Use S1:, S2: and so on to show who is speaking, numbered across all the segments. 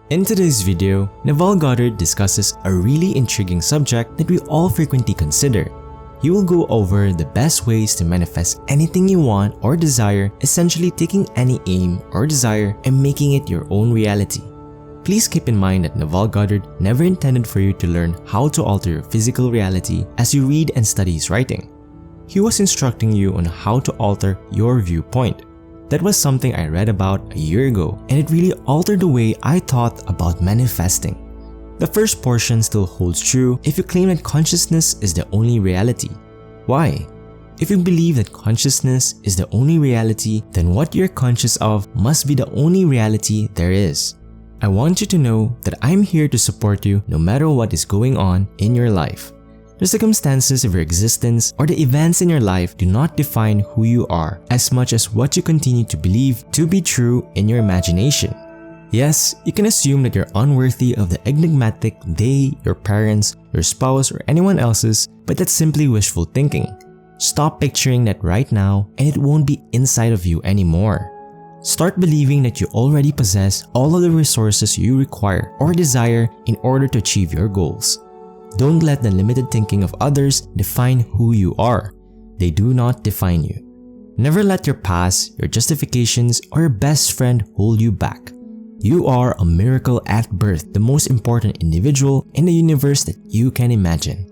S1: In today's video, Neville Goddard discusses a really intriguing subject that we all frequently consider. He will go over the best ways to manifest anything you want or desire, essentially taking any aim or desire and making it your own reality. Please keep in mind that Neville Goddard never intended for you to learn how to alter your physical reality as you read and study his writing. He was instructing you on how to alter your viewpoint. That was something I read about a year ago, and it really altered the way I thought about manifesting. The first portion still holds true if you claim that consciousness is the only reality. Why? If you believe that consciousness is the only reality, then what you're conscious of must be the only reality there is. I want you to know that I'm here to support you no matter what is going on in your life. The circumstances of your existence or the events in your life do not define who you are as much as what you continue to believe to be true in your imagination. Yes, you can assume that you're unworthy of the enigmatic they, your parents, your spouse, or anyone else's, but that's simply wishful thinking. Stop picturing that right now and it won't be inside of you anymore. Start believing that you already possess all of the resources you require or desire in order to achieve your goals. Don't let the limited thinking of others define who you are. They do not define you. Never let your past, your justifications, or your best friend hold you back. You are a miracle at birth, the most important individual in the universe that you can imagine.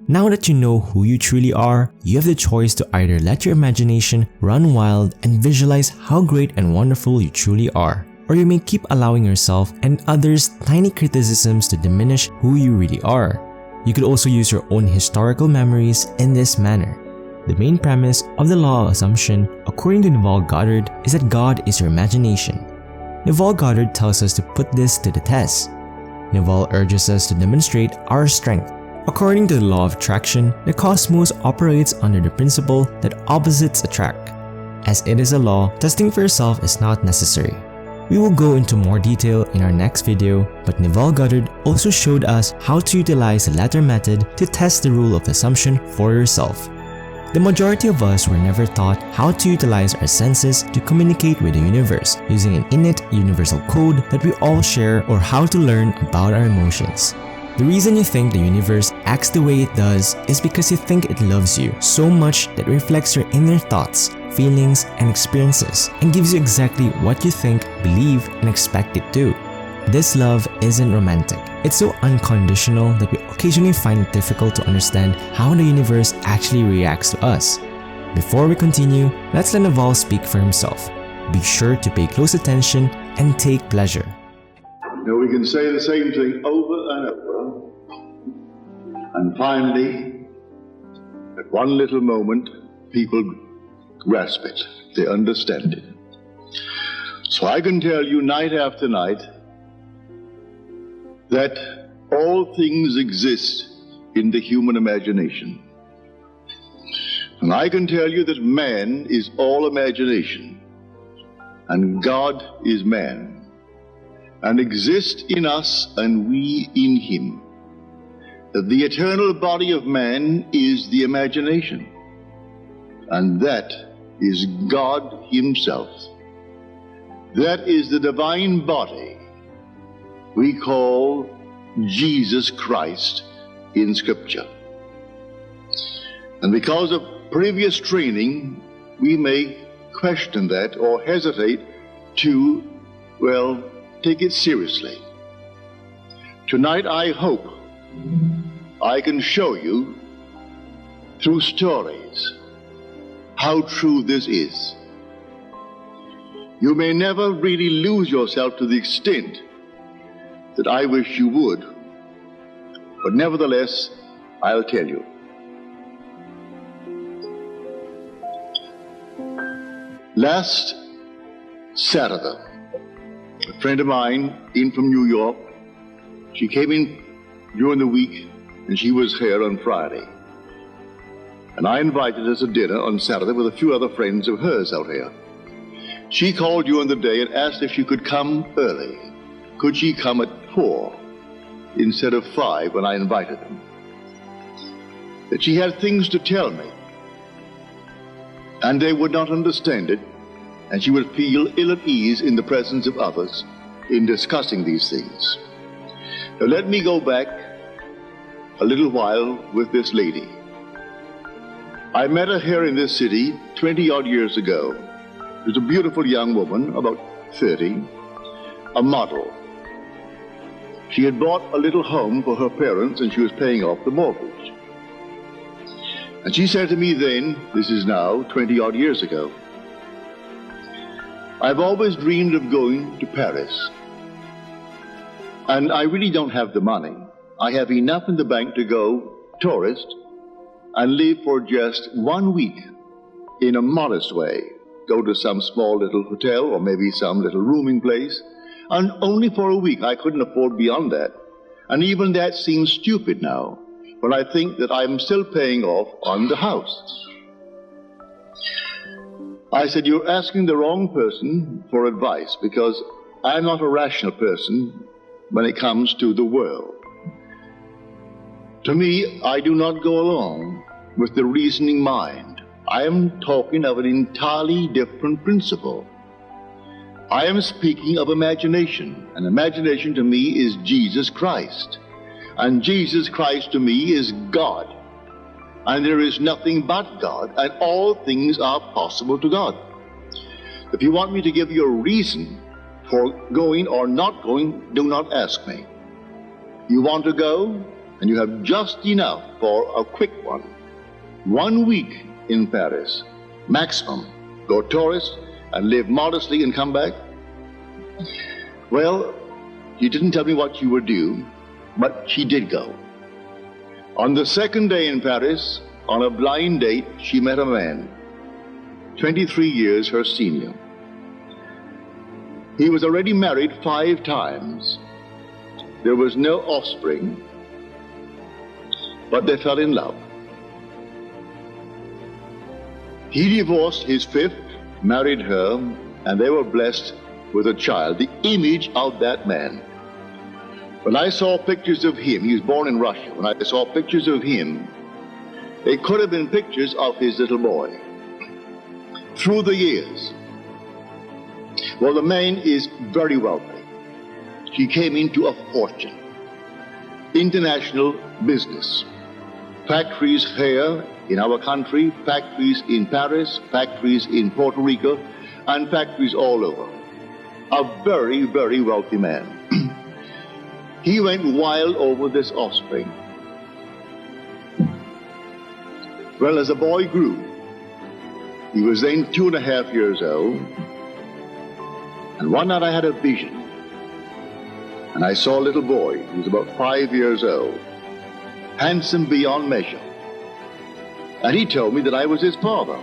S1: Now that you know who you truly are, you have the choice to either let your imagination run wild and visualize how great and wonderful you truly are, or you may keep allowing yourself and others tiny criticisms to diminish who you really are. You could also use your own historical memories in this manner. The main premise of the law of assumption, according to Neville Goddard, is that God is your imagination. Neville Goddard tells us to put this to the test. Neville urges us to demonstrate our strength. According to the law of attraction, the cosmos operates under the principle that opposites attract. As it is a law, testing for yourself is not necessary. We will go into more detail in our next video, but Neville Goddard also showed us how to utilize the latter method to test the rule of assumption for yourself. The majority of us were never taught how to utilize our senses to communicate with the universe using an innate universal code that we all share, or how to learn about our emotions. The reason you think the universe acts the way it does is because you think it loves you so much that it reflects your inner thoughts, feelings, and experiences and gives you exactly what you think, believe, and expect it to. This love isn't romantic. It's so unconditional that we occasionally find it difficult to understand how the universe actually reacts to us. Before we continue, let's let Neville speak for himself. Be sure to pay close attention and take pleasure.
S2: Now we can say the same thing over and over, and finally, at one little moment, people grasp it, they understand it. So I can tell you night after night that all things exist in the human imagination. And I can tell you that man is all imagination, and God is man, and exist in us and we in him. That the eternal body of man is the imagination, and that is God himself. That is the divine body we call Jesus Christ in Scripture. And because of previous training, we may question that or hesitate to, take it seriously. Tonight I hope I can show you through stories how true this is. You may never really lose yourself to the extent that I wish you would, but nevertheless, I'll tell you. Last Saturday, a friend of mine in from New York, she came in during the week and she was here on Friday. And I invited her to dinner on Saturday with a few other friends of hers out here. She called during the day and asked if she could come early. Could she come at 4 instead of 5 when I invited them? That she had things to tell me, and they would not understand it, and she would feel ill at ease in the presence of others in discussing these things. Now let me go back a little while with this lady. I met her here in this city 20-odd years ago. She was a beautiful young woman, about 30, a model. She had bought a little home for her parents and she was paying off the mortgage. And she said to me then, this is now 20-odd years ago, I've always dreamed of going to Paris. And I really don't have the money. I have enough in the bank to go tourist and live for just 1 week in a modest way. Go to some small little hotel or maybe some little rooming place. And only for a week. I couldn't afford beyond that. And even that seems stupid now, when I think that I'm still paying off on the house. I said, you're asking the wrong person for advice, because I'm not a rational person when it comes to the world. To me, I do not go along with the reasoning mind. I am talking of an entirely different principle. I am speaking of imagination, and imagination to me is Jesus Christ. And Jesus Christ to me is God. And there is nothing but God, and all things are possible to God. If you want me to give you a reason for going or not going, do not ask me. You want to go, and you have just enough for a quick one. 1 week in Paris, maximum. Go tourist and live modestly and come back. Well, you didn't tell me what you would do, but she did go. On the second day in Paris, on a blind date, she met a man, 23 years her senior. He was already married 5 times. There was no offspring, but they fell in love. He divorced his 5th, married her, and they were blessed with a child, the image of that man. When I saw pictures of him, he was born in Russia, when I saw pictures of him, they could have been pictures of his little boy. Through the years, well, the man is very wealthy. He came into a fortune. International business. Factories here in our country, factories in Paris, factories in Puerto Rico, and factories all over. A very, very wealthy man. He went wild over this offspring. Well, as the boy grew, he was then 2.5 years old, and one night I had a vision, and I saw a little boy who was about 5 years old, handsome beyond measure, and he told me that I was his father.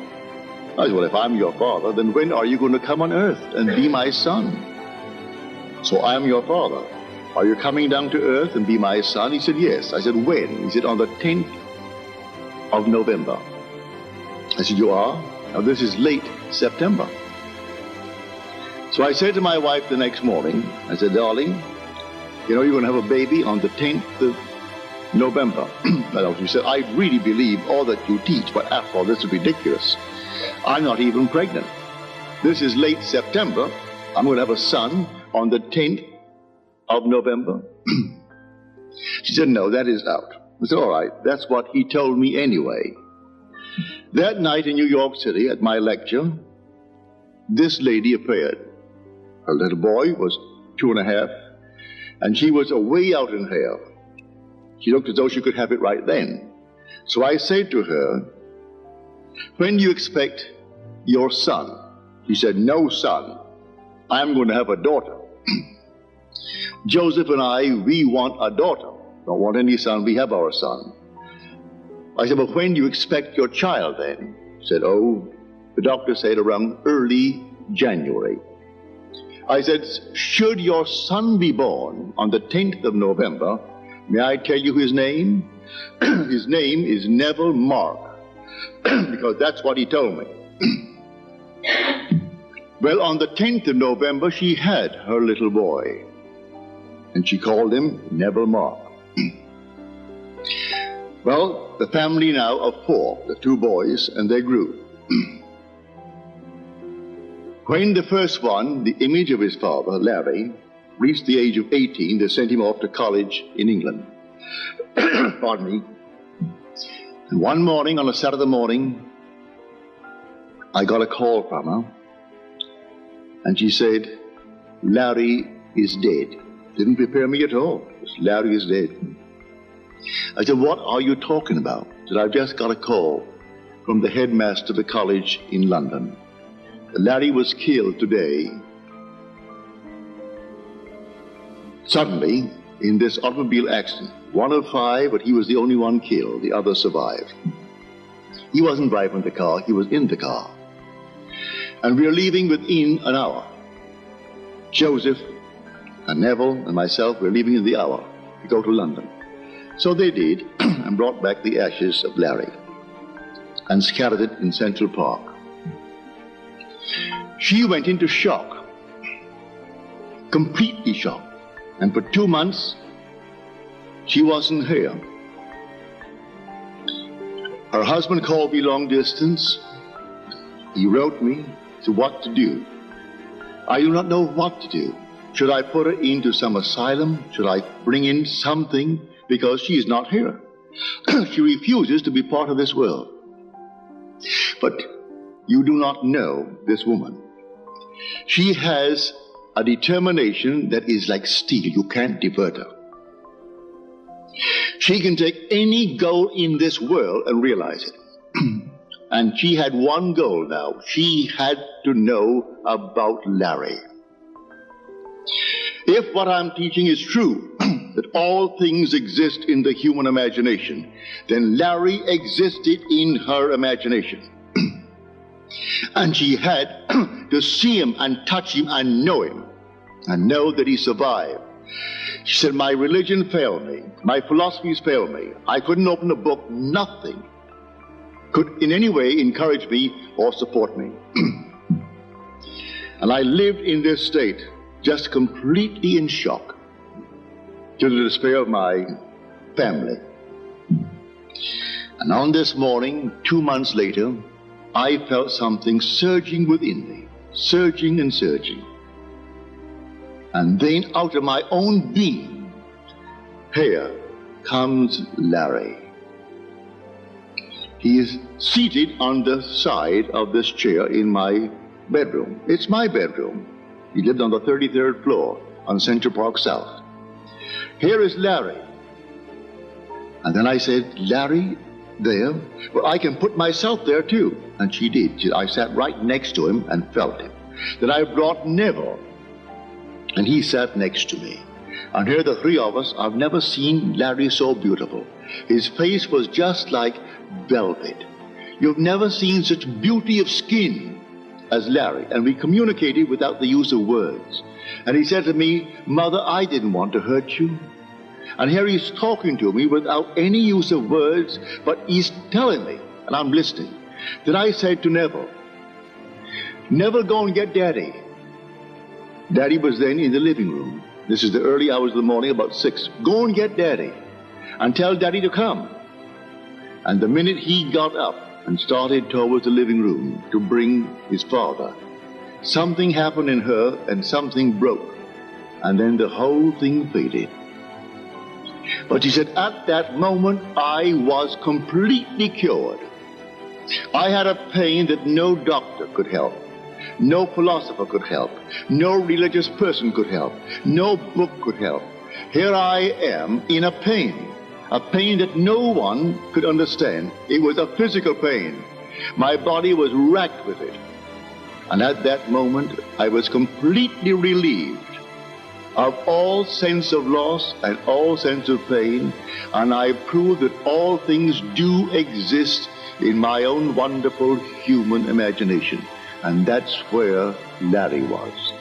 S2: I said, well, if I'm your father, then when are you going to come on earth and be my son? So I am your father. Are you coming down to earth and be my son? He said, yes. I said, when? He said, on the 10th of November. I said, you are? Now this is late September. So I said to my wife the next morning, I said, darling, you know, you're going to have a baby on the 10th of November. She said, I really believe all that you teach, but after all, this is ridiculous. I'm not even pregnant. This is late September. I'm going to have a son on the 10th of November. She said, no, that is out. I said, all right, that's what he told me anyway. That night in New York City at my lecture, this lady appeared. Her little boy was 2.5, and she was way out in hair. She looked as though she could have it right then. So I said to her, when do you expect your son? She said, no son. I'm going to have a daughter. Joseph and I, we want a daughter. Don't want any son, we have our son. I said, but when do you expect your child then? She said, oh, the doctor said around early January. I said, should your son be born on the 10th of November, may I tell you his name? His name is Neville Mark, because that's what he told me. Well, on the 10th of November, she had her little boy, and she called him Neville Mark. Well, the family now of 4, the 2 boys, and they grew. When the first one, the image of his father, Larry, reached the age of 18, they sent him off to college in England. Pardon me. And one morning, on a Saturday morning, I got a call from her, and she said, Larry is dead. Didn't prepare me at all. Larry is dead. I said, what are you talking about? She said, I've just got a call from the headmaster of the college in London. Larry was killed today, suddenly, in this automobile accident. 1 of 5, but he was the only one killed. The others survived. He wasn't driving the car, he was in the car. And we are leaving within an hour. Joseph and Neville and myself were leaving in the hour to go to London. So they did, and brought back the ashes of Larry and scattered it in Central Park. She went into shock, completely shocked. And for 2 months, she wasn't here. Her husband called me long distance. He wrote me to what to do. I do not know what to do. Should I put her into some asylum? Should I bring in something? Because she is not here. She refuses to be part of this world. But you do not know this woman. She has a determination that is like steel. You can't divert her. She can take any goal in this world and realize it. And she had one goal now. She had to know about Larry. If what I'm teaching is true, that all things exist in the human imagination, then Larry existed in her imagination. And she had to see him and touch him and know that he survived. She said, my religion failed me. My philosophies failed me. I couldn't open a book. Nothing could in any way encourage me or support me. And I lived in this state, just completely in shock, to the despair of my family. And on this morning, 2 months later, I felt something surging within me, surging and surging. And then out of my own being, here comes Larry. He is seated on the side of this chair in my bedroom. It's my bedroom. He lived on the 33rd floor on Central Park South. Here is Larry. And then I said, Larry, there? Well, I can put myself there too. And she did. I sat right next to him and felt him. Then I brought Neville, and he sat next to me. And here the three of us, I've never seen Larry so beautiful. His face was just like velvet. You've never seen such beauty of skin as Larry. And we communicated without the use of words. And he said to me, Mother, I didn't want to hurt you. And here he's talking to me without any use of words, but he's telling me, and I'm listening, that I said to Neville, Neville, go and get Daddy. Daddy was then in the living room. This is the early hours of the morning, about 6. Go and get Daddy and tell Daddy to come. And the minute he got up and started towards the living room to bring his father, something happened in her and something broke. And then the whole thing faded. But she said, at that moment, I was completely cured. I had a pain that no doctor could help. No philosopher could help. No religious person could help. No book could help. Here I am in a pain that no one could understand. It was a physical pain. My body was racked with it. And at that moment, I was completely relieved of all sense of loss and all sense of pain, and I proved that all things do exist in my own wonderful human imagination. And that's where Larry was.